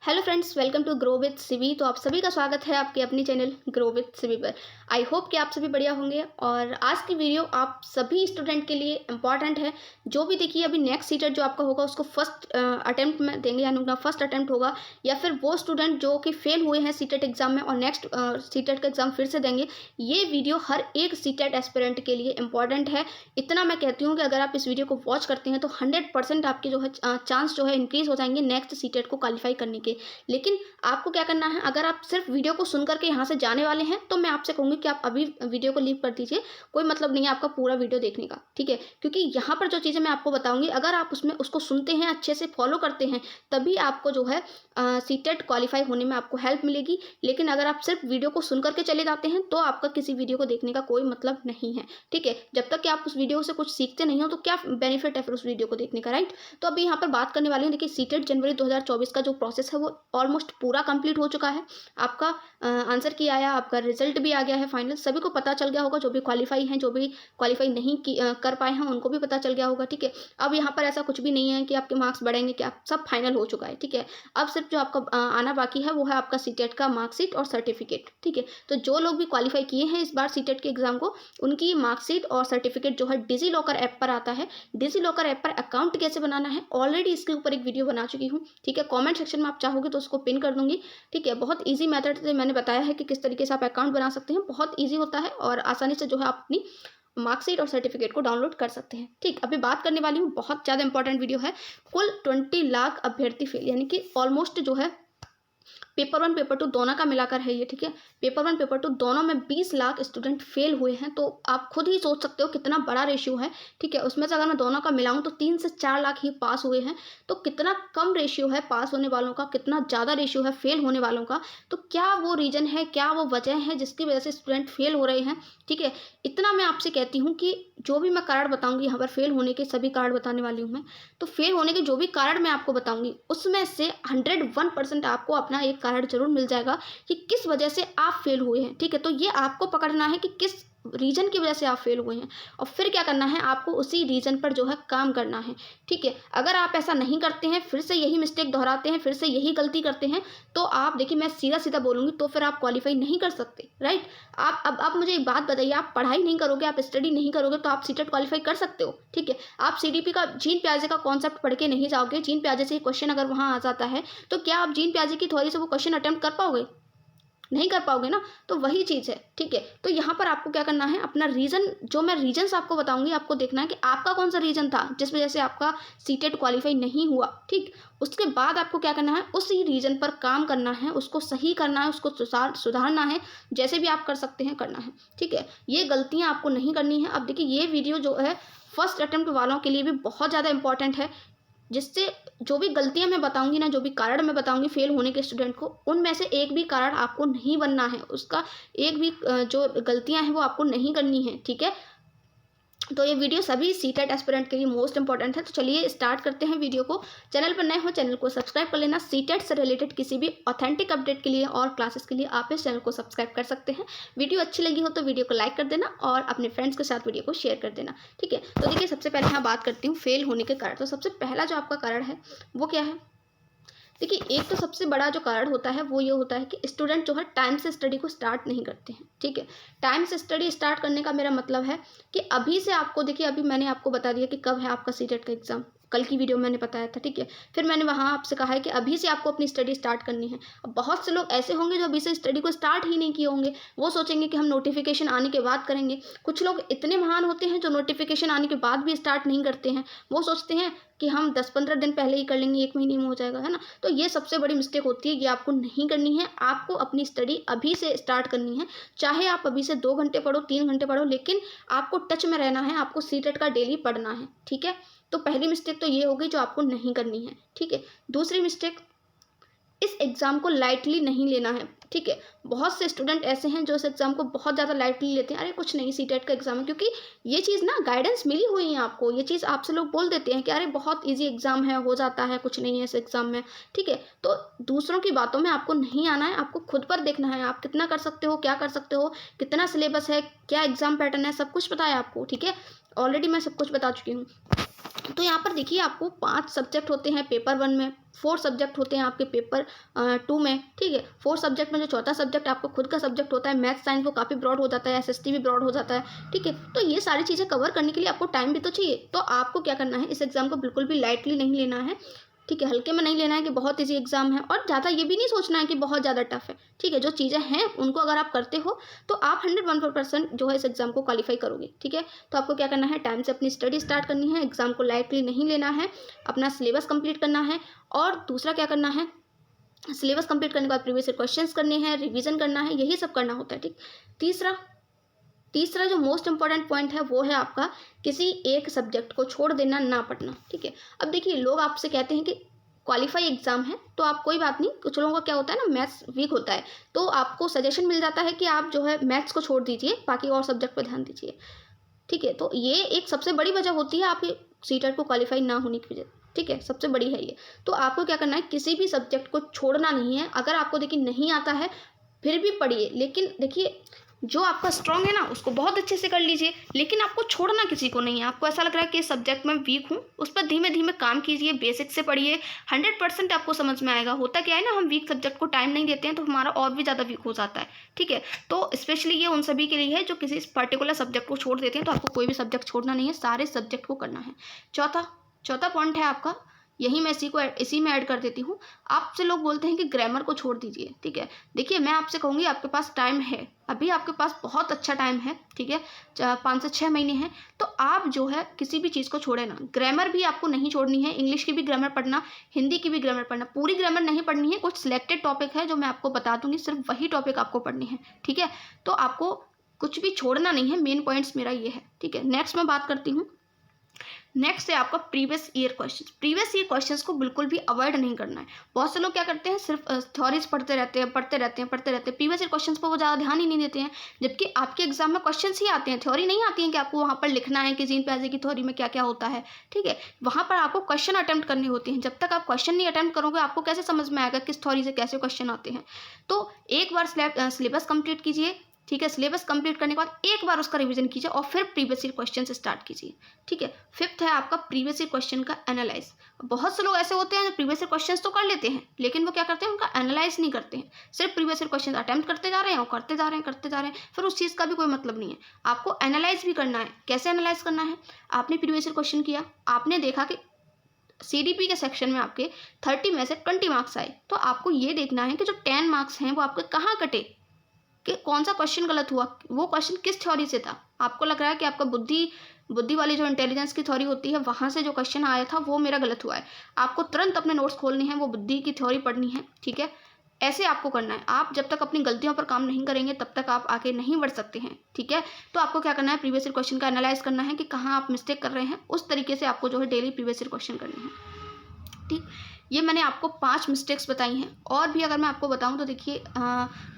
Hello friends, welcome to grow with सिवी। तो आप सभी का स्वागत है आपके अपनी चैनल ग्रो विद सिवी पर। आई होप कि आप सभी बढ़िया होंगे और आज की वीडियो आप सभी स्टूडेंट के लिए इम्पॉर्टेंट है। जो भी देखिए अभी नेक्स्ट सीटेट जो आपका होगा उसको फर्स्ट अटेम्प्ट में देंगे, यानी उनका फर्स्ट अटेम्प्ट होगा, या फिर वो स्टूडेंट जो कि फेल हुए हैं सीटेट एग्जाम में और नेक्स्ट सीटेट का एग्जाम फिर से देंगे। ये वीडियो हर एक सीटेट एस्पिरेंट के लिए इंपॉर्टेंट है। इतना मैं कहती हूँ कि अगर आप इस वीडियो को वॉच करते हैं तो 100% आपके जो है चांस जो है इंक्रीज हो जाएंगे नेक्स्ट सीटेट को क्वालिफाई करने के। लेकिन आपको क्या करना है, अगर आप सिर्फ वीडियो को सुन करके यहाँ से जाने वाले हैं तो मैं आपसे कहूँगी कि आप अभी वीडियो को लीव कर दीजिए। कोई मतलब नहीं है आपका पूरा वीडियो देखने का, ठीक है? क्योंकि यहाँ पर जो चीज़ें मैं आपको बताऊँगी, अगर आप उसमें उसको सुनते हैं, अच्छे से फॉलो करते हैं, तभी आपको जो है सीटेट क्वालिफाई होने में आपको हेल्प मिलेगी। लेकिन अगर आप सिर्फ वीडियो को सुन करके चले जाते हैं तो आपका किसी वीडियो को देखने का कोई मतलब नहीं है, ठीक है? जब तक कि आप उस वीडियो से कुछ सीखते नहीं हो तो क्या बेनिफिट है फिर उस वीडियो को देखने का, राइट? तो अभी यहाँ पर बात करने वाली हूँ। देखिए, सीटेट जनवरी 2024 का जो प्रोसेस है वो ऑलमोस्ट पूरा कंप्लीट हो चुका है। आपका आंसर की आया, आपका रिजल्ट भी आ गया है फाइनल, सभी को पता चल गया होगा। जो भी क्वालिफाई हैं, जो भी क्वालिफाई नहीं कर पाए हैं, उनको भी पता चल गया होगा, ठीक है? अब यहाँ पर ऐसा कुछ भी नहीं है कि आपके मार्क्स बढ़ेंगे, कि आप सब फाइनल हो चुका है, ठीक है? अब सिर्फ जो आपका आना बाकी है वो है आपका सीटेट का मार्कशीट और सर्टिफिकेट, ठीक है? तो जो लोग भी क्वालिफाई किए हैं इस बार सीटेट के एग्जाम को, उनकी मार्कशीट और सर्टिफिकेट जो है डिजी लॉकर ऐप पर आता है। डिजी लॉकर ऐप पर अकाउंट कैसे बनाना है, ऑलरेडी इसके ऊपर एक वीडियो बना चुकी हूँ, ठीक है? कॉमेंट सेक्शन में आप चाहोगे तो उसको पिन कर दूंगी, ठीक है? बहुत ईजी मेथड से मैंने बताया है कि किस तरीके से आप अकाउंट बना सकते हैं। बहुत ईजी होता है और आसानी से जो है आप अपनी मार्कशीट और सर्टिफिकेट को डाउनलोड कर सकते हैं, ठीक? अभी बात करने वाली हूँ, बहुत ज़्यादा इंपॉर्टेंट वीडियो है। कुल 20 लाख अभ्यर्थी फेल, यानी कि ऑलमोस्ट जो है पेपर 1 पेपर 2 दोनों का मिलाकर है ये, ठीक है? पेपर 1 पेपर 2 दोनों में 20 लाख स्टूडेंट फेल हुए हैं। तो आप खुद ही सोच सकते हो कितना बड़ा रेशियो है, ठीक है? उसमें से अगर मैं दोनों का मिलाऊं तो 3 से 4 लाख ही पास हुए हैं। तो कितना कम रेशियो है पास होने वालों का, कितना ज़्यादा रेशियो है फेल होने वालों का। तो क्या वो रीज़न है, क्या वो वजह है जिसकी वजह से स्टूडेंट फेल हो रहे हैं, ठीक है? इतना मैं आपसे कहती हूँ कि जो भी मैं कारण बताऊँगी यहाँ पर, फेल होने के सभी कारण बताने वाली हूँ मैं। तो फेल होने के जो भी कारण मैं आपको बताऊँगी उसमें से 101% आपको अपना एक कारण जरूर मिल जाएगा कि किस वजह से आप फेल हुए हैं, ठीक है? तो ये आपको पकड़ना है कि किस रीजन की वजह से आप फेल हुए हैं, और फिर क्या करना है, आपको उसी रीजन पर जो है काम करना है, ठीक है? अगर आप ऐसा नहीं करते हैं, फिर से यही मिस्टेक दोहराते हैं, फिर से यही गलती करते हैं, तो आप देखिए, मैं सीधा सीधा बोलूँगी, तो फिर आप क्वालिफाई नहीं कर सकते, राइट? आप मुझे एक बात बताइए, आप पढ़ाई नहीं करोगे, आप स्टडी नहीं करोगे तो आप सीटेट क्वालिफाई कर सकते हो, ठीक है? आप सीडीपी का जीन प्याजे का कॉन्सेप्ट पढ़ के नहीं जाओगे, जीन प्याजे से क्वेश्चन अगर वहाँ आ जाता है तो क्या आप जीन प्याजे की थ्योरी से वो क्वेश्चन अटेम्प्ट कर पाओगे? नहीं कर पाओगे ना। तो वही चीज़ है, ठीक है? तो यहाँ पर आपको क्या करना है, अपना रीज़न, जो मैं रीजंस आपको बताऊंगी, आपको देखना है कि आपका कौन सा रीज़न था जिस वजह से आपका सीटेट क्वालिफाई नहीं हुआ, ठीक? उसके बाद आपको क्या करना है, उसी रीज़न पर काम करना है, उसको सही करना है, उसको सुधारना है। जैसे भी आप कर सकते हैं करना है, ठीक है? ये गलतियाँ आपको नहीं करनी है। अब देखिए, ये वीडियो जो है फर्स्ट अटेम्प्ट वालों के लिए भी बहुत ज़्यादा इंपॉर्टेंट है, जिससे जो भी गलतियां मैं बताऊंगी ना, जो भी कारण मैं बताऊंगी फेल होने के स्टूडेंट को, उनमें से एक भी कारण आपको नहीं बनना है, उसका एक भी जो गलतियां हैं वो आपको नहीं करनी है, ठीक है? तो ये वीडियो सभी सीटेट एस्पिरेंट के लिए मोस्ट इंपॉर्टेंट है। तो चलिए स्टार्ट करते हैं वीडियो को। चैनल पर नए हो, चैनल को सब्सक्राइब कर लेना। सीटेट से रिलेटेड किसी भी ऑथेंटिक अपडेट के लिए और क्लासेस के लिए आप इस चैनल को सब्सक्राइब कर सकते हैं। वीडियो अच्छी लगी हो तो वीडियो को लाइक कर देना और अपने फ्रेंड्स के साथ वीडियो को शेयर कर देना, ठीक है? तो देखिए, सबसे पहले यहाँ बात करती हूँ फेल होने के कारण। तो सबसे पहला जो आपका कारण है वो क्या है? देखिए, एक तो सबसे बड़ा जो कारण होता है वो ये होता है कि स्टूडेंट जो है टाइम से स्टडी को स्टार्ट नहीं करते हैं, ठीक है? टाइम से स्टडी स्टार्ट करने का मेरा मतलब है कि अभी से आपको, देखिए, अभी मैंने आपको बता दिया कि कब है आपका सीटेट का एग्जाम, कल की वीडियो मैंने बताया था, ठीक है? फिर मैंने वहाँ आपसे कहा है कि अभी से आपको अपनी स्टडी स्टार्ट करनी है। अब बहुत से लोग ऐसे होंगे जो अभी से स्टडी को स्टार्ट ही नहीं किए होंगे, वो सोचेंगे कि हम नोटिफिकेशन आने के बाद करेंगे। कुछ लोग इतने महान होते हैं जो नोटिफिकेशन आने के बाद भी स्टार्ट नहीं करते हैं, वो सोचते हैं कि हम 10-15 दिन पहले ही कर लेंगे, 1 महीने में हो जाएगा, है ना? तो ये सबसे बड़ी मिस्टेक होती है, ये आपको नहीं करनी है। आपको अपनी स्टडी अभी से स्टार्ट करनी है। चाहे आप अभी से 2 घंटे पढ़ो, 3 घंटे पढ़ो, लेकिन आपको टच में रहना है, आपको सीटेट का डेली पढ़ना है, ठीक है? तो पहली मिस्टेक तो ये होगी जो आपको नहीं करनी है, ठीक है? दूसरी मिस्टेक, इस एग्ज़ाम को लाइटली नहीं लेना है, ठीक है? बहुत से स्टूडेंट ऐसे हैं जो इस एग्ज़ाम को बहुत ज़्यादा लाइटली लेते हैं। अरे कुछ नहीं, सीटेट का एग्ज़ाम है, क्योंकि ये चीज़ ना गाइडेंस मिली हुई है आपको। ये चीज़ आपसे लोग बोल देते हैं कि अरे बहुत ईजी एग्ज़ाम है, हो जाता है, कुछ नहीं है इस एग्ज़ाम में, ठीक है? तो दूसरों की बातों में आपको नहीं आना है, आपको खुद पर देखना है, आप कितना कर सकते हो, क्या कर सकते हो, कितना सिलेबस है, क्या एग्ज़ाम पैटर्न है, सब कुछ पता है आपको, ठीक है? ऑलरेडी मैं सब कुछ बता चुकी हूँ। तो यहाँ पर देखिए आपको 5 सब्जेक्ट होते हैं पेपर 1 में, 4 सब्जेक्ट होते हैं आपके पेपर 2 में, ठीक है। 4 सब्जेक्ट में जो चौथा सब्जेक्ट आपका खुद का सब्जेक्ट होता है मैथ साइंस, वो काफ़ी ब्रॉड हो जाता है, एसएसटी भी ब्रॉड हो जाता है, ठीक है। तो ये सारी चीज़ें कवर करने के लिए आपको टाइम भी तो चाहिए। तो आपको क्या करना है, इस एग्ज़ाम को बिल्कुल भी लाइटली नहीं लेना है, ठीक है। हल्के में नहीं लेना है कि बहुत ईजी एग्जाम है, और ज़्यादा ये भी नहीं सोचना है कि बहुत ज़्यादा टफ है, ठीक है। जो चीज़ें हैं उनको अगर आप करते हो तो आप 101% जो है इस एग्ज़ाम को क्वालिफाई करोगे, ठीक है। तो आपको क्या करना है, टाइम से अपनी स्टडी स्टार्ट करनी है, एग्ज़ाम को लाइटली नहीं लेना है, अपना सिलेबस कंप्लीट करना है, और दूसरा क्या करना है, सिलेबस कंप्लीट करने के बाद प्रीवियस ईयर क्वेश्चंस करने हैं, रिवीजन करना है, यही सब करना होता है, ठीक। तीसरा जो मोस्ट इंपॉर्टेंट पॉइंट है वो है आपका किसी एक सब्जेक्ट को छोड़ देना, ना पढ़ना, ठीक है। अब देखिए लोग आपसे कहते हैं कि क्वालिफाई एग्जाम है तो आप कोई बात नहीं, कुछ लोगों का क्या होता है ना, मैथ्स वीक होता है, तो आपको सजेशन मिल जाता है कि आप जो है मैथ्स को छोड़ दीजिए, बाकी और सब्जेक्ट पर ध्यान दीजिए, ठीक है। तो ये एक सबसे बड़ी वजह होती है आपके सीटेट को क्वालिफाई ना होने की वजह, ठीक है, सबसे बड़ी है ये। तो आपको क्या करना है, किसी भी सब्जेक्ट को छोड़ना नहीं है। अगर आपको देखिए नहीं आता है फिर भी पढ़िए, लेकिन देखिए जो आपका स्ट्रांग है ना उसको बहुत अच्छे से कर लीजिए, लेकिन आपको छोड़ना किसी को नहीं है। आपको ऐसा लग रहा है कि इस सब्जेक्ट में वीक हूँ, उस पर धीमे धीमे काम कीजिए, बेसिक से पढ़िए, 100% आपको समझ में आएगा। होता क्या है ना, हम वीक सब्जेक्ट को टाइम नहीं देते हैं तो हमारा और भी ज़्यादा वीक हो जाता है, ठीक है। तो स्पेशली ये उन सभी के लिए है जो किसी पर्टिकुलर सब्जेक्ट को छोड़ देते हैं। तो आपको कोई भी सब्जेक्ट छोड़ना नहीं है, सारे सब्जेक्ट को करना है। चौथा पॉइंट है आपका, यही मैं इसी में ऐड कर देती हूँ। आपसे लोग बोलते हैं कि ग्रामर को छोड़ दीजिए, ठीक है। देखिए मैं आपसे कहूँगी आपके पास टाइम है, अभी आपके पास बहुत अच्छा टाइम है, ठीक है, 5 से 6 महीने हैं। तो आप जो है किसी भी चीज़ को छोड़े ना। ग्रामर भी आपको नहीं छोड़नी है, इंग्लिश की भी ग्रामर पढ़ना, हिंदी की भी ग्रामर पढ़ना, पूरी ग्रामर नहीं पढ़नी है। कुछ सिलेक्टेड टॉपिक है जो मैं आपको बता दूंगी, सिर्फ वही टॉपिक आपको पढ़नी है, ठीक है। तो आपको कुछ भी छोड़ना नहीं है, मेन पॉइंट्स मेरा ये है, ठीक है। नेक्स्ट मैं बात करती हूँ, नेक्स्ट है आपका previous year questions. Previous year questions को बिल्कुल भी अवॉइड नहीं करना है। बहुत से लोग क्या करते हैं, सिर्फ थ्योरीज पढ़ते रहते हैं। प्रीवियस ईयर क्वेश्चंस पर वो ज़्यादा ध्यान ही नहीं देते हैं, जबकि आपके एग्जाम में क्वेश्चंस ही आते हैं, थ्योरी नहीं आती है कि आपको वहाँ पर लिखना है कि जीन प्याजे की थ्योरी में क्या क्या होता है, ठीक है। वहाँ पर आपको क्वेश्चन अटेम्प्ट करने होते हैं। जब तक आप क्वेश्चन नहीं अटेम्प्ट करोगे आपको कैसे समझ में आएगा किस थ्योरी से कैसे क्वेश्चन आते हैं। तो एक बार सिलेबस कंप्लीट कीजिए, ठीक है। सिलेबस कंप्लीट करने के बाद एक बार उसका रिवीजन कीजिए और फिर प्रीवियस ईयर क्वेश्चन से स्टार्ट कीजिए, ठीक है। फिफ्थ है आपका प्रीवियस ईयर क्वेश्चन का एनालाइज। बहुत से लोग ऐसे होते हैं जो प्रीवियस ईयर क्वेश्चंस तो कर लेते हैं, लेकिन वो क्या करते हैं, उनका एनालाइज नहीं करते हैं। सिर्फ प्रीवियस ईयर क्वेश्चन अटेम्प्ट करते जा रहे हैं और करते जा रहे हैं, फिर उस चीज़ का भी कोई मतलब नहीं है। आपको एनालाइज भी करना है। कैसे एनालाइज करना है, आपने प्रीवियस ईयर क्वेश्चन किया, आपने देखा कि CDP के सेक्शन में आपके 30 में से 20 मार्क्स आए, तो आपको ये देखना है कि जो 10 मार्क्स हैं वो आपके कहाँ कटे, कि कौन सा क्वेश्चन गलत हुआ, वो क्वेश्चन किस थ्योरी से था। आपको लग रहा है कि आपका बुद्धि वाली जो इंटेलिजेंस की थ्योरी होती है वहाँ से जो क्वेश्चन आया था वो मेरा गलत हुआ है, आपको तुरंत अपने नोट्स खोलने हैं, वो बुद्धि की थ्योरी पढ़नी है, ठीक है। ऐसे आपको करना है। आप जब तक अपनी गलतियों पर काम नहीं करेंगे तब तक आप आगे नहीं बढ़ सकते हैं, ठीक है। तो आपको क्या करना है, प्रीवियस ईयर क्वेश्चन का एनालाइज करना है कि कहाँ आप मिस्टेक कर रहे हैं, उस तरीके से आपको जो है डेली प्रीवियस ईयर क्वेश्चन करने हैं, ठीक। ये मैंने आपको 5 मिस्टेक्स बताई हैं। और भी अगर मैं आपको बताऊं तो देखिए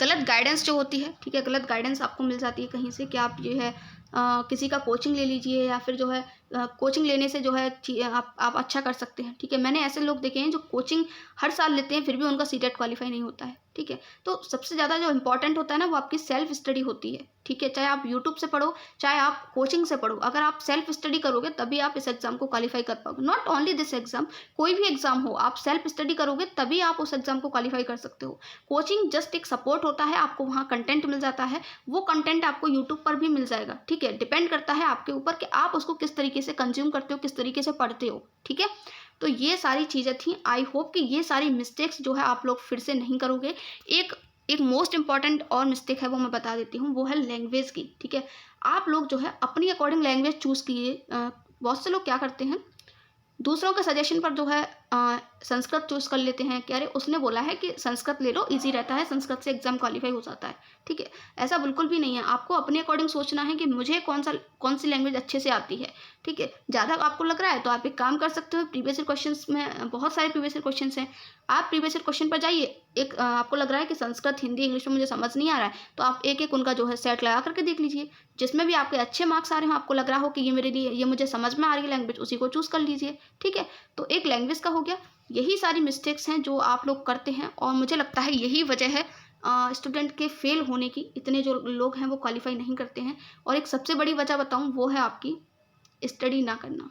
गलत गाइडेंस जो होती है, ठीक है, गलत गाइडेंस आपको मिल जाती है कहीं से कि आप जो है किसी का कोचिंग ले लीजिए, या फिर जो है कोचिंग लेने से जो है आप अच्छा कर सकते हैं, ठीक है। मैंने ऐसे लोग देखे हैं जो कोचिंग हर साल लेते हैं फिर भी उनका सीटेट क्वालिफाई नहीं होता है, ठीक है। तो सबसे ज़्यादा जो इंपॉर्टेंट होता है ना वो आपकी सेल्फ स्टडी होती है, ठीक है। चाहे आप यूट्यूब से पढ़ो, चाहे आप कोचिंग से पढ़ो, अगर आप सेल्फ स्टडी करोगे तभी आप इस एग्जाम को क्वालिफाई कर पाओगे। नॉट ओनली दिस एग्जाम, कोई भी एग्जाम हो, आप सेल्फ स्टडी करोगे तभी आप उस एग्जाम को क्वालिफाई कर सकते हो। कोचिंग जस्ट एक सपोर्ट होता है, आपको वहाँ कंटेंट मिल जाता है, वो कंटेंट आपको यूट्यूब पर भी मिल जाएगा, ठीक है। डिपेंड करता है आपके ऊपर कि आप उसको किस तरीके से कंज्यूम करते हो, किस तरीके से पढ़ते हो, ठीक है। तो ये सारी चीज़ें थी। आई होप कि ये सारी मिस्टेक्स जो है आप लोग फिर से नहीं करोगे। एक मोस्ट इंपॉर्टेंट और मिस्टेक है वो मैं बता देती हूँ, वो है लैंग्वेज की, ठीक है। आप लोग जो है अपनी अकॉर्डिंग लैंग्वेज चूज़ कीजिए। बहुत से लोग क्या करते हैं, दूसरों के सजेशन पर जो है संस्कृत चूज़ कर लेते हैं कि अरे उसने बोला है कि संस्कृत ले लो, इजी रहता है, संस्कृत से एग्जाम क्वालिफाई हो जाता है, ठीक है। ऐसा बिल्कुल भी नहीं है। आपको अपने अकॉर्डिंग सोचना है कि मुझे कौन सी लैंग्वेज अच्छे से आती है, ठीक है। ज़्यादा आपको लग रहा है तो आप एक काम कर सकते हो, प्रीवियस ईयर क्वेश्चंस में बहुत सारे प्रीवियस ईयर क्वेश्चंस हैं, आप प्रीवियस ईयर क्वेश्चन पर जाइए। एक आपको लग रहा है कि संस्कृत, हिंदी, इंग्लिश में मुझे समझ नहीं आ रहा है, तो आप एक एक उनका जो है सेट लगा करके देख लीजिए। जिसमें भी आपके अच्छे मार्क्स आ रहे हो, आपको लग रहा हो कि ये मेरे लिए, ये मुझे समझ में आ रही है लैंग्वेज, उसी को चूज़ कर लीजिए, ठीक है। तो एक लैंग्वेज का हो गया। यही सारी मिस्टेक्स हैं जो आप लोग करते हैं, और मुझे लगता है यही वजह है स्टूडेंट के फेल होने की। इतने जो लोग हैं वो क्वालिफाई नहीं करते हैं। और एक सबसे बड़ी वजह बताऊं, वो है आपकी स्टडी ना करना।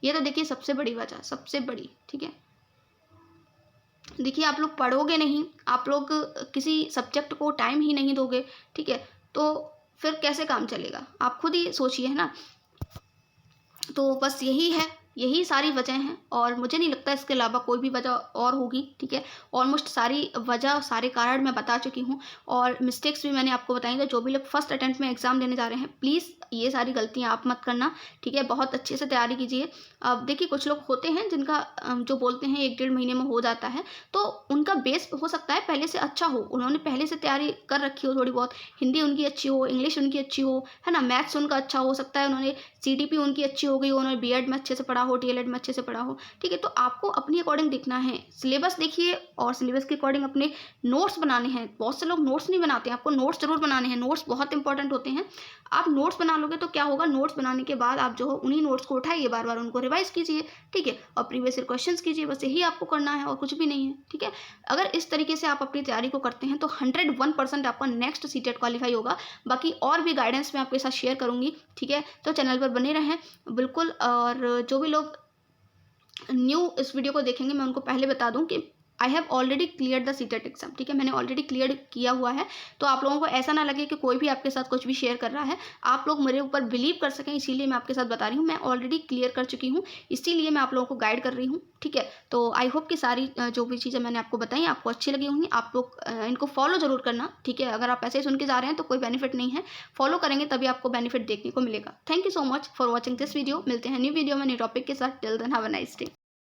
ये तो देखिए सबसे बड़ी वजह, सबसे बड़ी, ठीक है। देखिए आप लोग पढ़ोगे नहीं, आप लोग किसी सब्जेक्ट को टाइम ही नहीं दोगे, ठीक है, तो फिर कैसे काम चलेगा? आप खुद ही सोचिए, है ना। तो बस यही है, यही सारी वजह हैं और मुझे नहीं लगता इसके अलावा कोई भी वजह और होगी, ठीक है। ऑलमोस्ट सारी वजह, सारे कारण मैं बता चुकी हूँ और मिस्टेक्स भी मैंने आपको बताई। तो जो भी लोग फर्स्ट अटेम्प्ट में एग्ज़ाम देने जा रहे हैं, प्लीज़ ये सारी गलतियाँ आप मत करना, ठीक है। बहुत अच्छे से तैयारी कीजिए। अब देखिए कुछ लोग होते हैं जिनका जो बोलते हैं 1 डेढ़ महीने में हो जाता है, तो उनका बेस हो सकता है पहले से अच्छा हो, उन्होंने पहले से तैयारी कर रखी हो थोड़ी बहुत, हिंदी उनकी अच्छी हो, इंग्लिश उनकी अच्छी हो, है ना, मैथ्स उनका अच्छा हो सकता है, उन्होंने सीटीपी उनकी अच्छी हो गई हो, उन्होंने बीएड में अच्छे से पढ़ा हो, डीएलएड में अच्छे से पढ़ा हो, ठीक है। तो आपको अपनी अकॉर्डिंग देखना है, सिलेबस देखिए और सिलेबस के अकॉर्डिंग अपने नोट्स बनाने हैं। बहुत से लोग नोट्स नहीं बनाते हैं, आपको नोट्स जरूर बनाने हैं, नोट्स बहुत इंपॉर्टेंट होते हैं। आप नोट्स बना लोगे तो क्या होगा, नोट्स बनाने के बाद आप जो हो उन्हीं नोट्स को उठाइए, बार बार उनको रिवाइज कीजिए, ठीक है, और प्रीवियस ईयर क्वेश्चंस कीजिए, बस यही आपको करना है और कुछ भी नहीं है, ठीक है। अगर इस तरीके से आप अपनी तैयारी को करते हैं तो 101% आपका नेक्स्ट सीटेट क्वालिफाई होगा। बाकी और भी गाइडेंस मैं आपके साथ शेयर करूंगी, ठीक है। तो चैनल पर बने रहें बिल्कुल। और जो भी लोग न्यू इस वीडियो को देखेंगे, मैं उनको पहले बता दूं कि I have already clear the CTET exam, ठीक है, मैंने ऑलरेडी क्लियर किया हुआ है। तो आप लोगों को ऐसा ना लगे कि कोई भी आपके साथ कुछ भी शेयर कर रहा है, आप लोग मेरे ऊपर बिलीव कर सकें, इसीलिए मैं आपके साथ बता रही हूँ। मैं ऑलरेडी क्लियर कर चुकी हूँ, इसीलिए मैं आप लोगों को गाइड कर रही हूँ, ठीक है। तो आई होप कि सारी जो भी चीज़ें मैंने आपको बताई आपको अच्छी लगी होंगी। आप लोग इनको फॉलो जरूर करना, ठीक है। अगर आप ऐसे ही सुन के जा रहे हैं तो कोई बेनिफिट नहीं है, फॉलो करेंगे तभी आपको बेनिफिट देखने को मिलेगा। Thank you so much for watching this video. मिलते हैं न्यू वीडियो में न्यू टॉपिक के साथ। Till then have a nice day.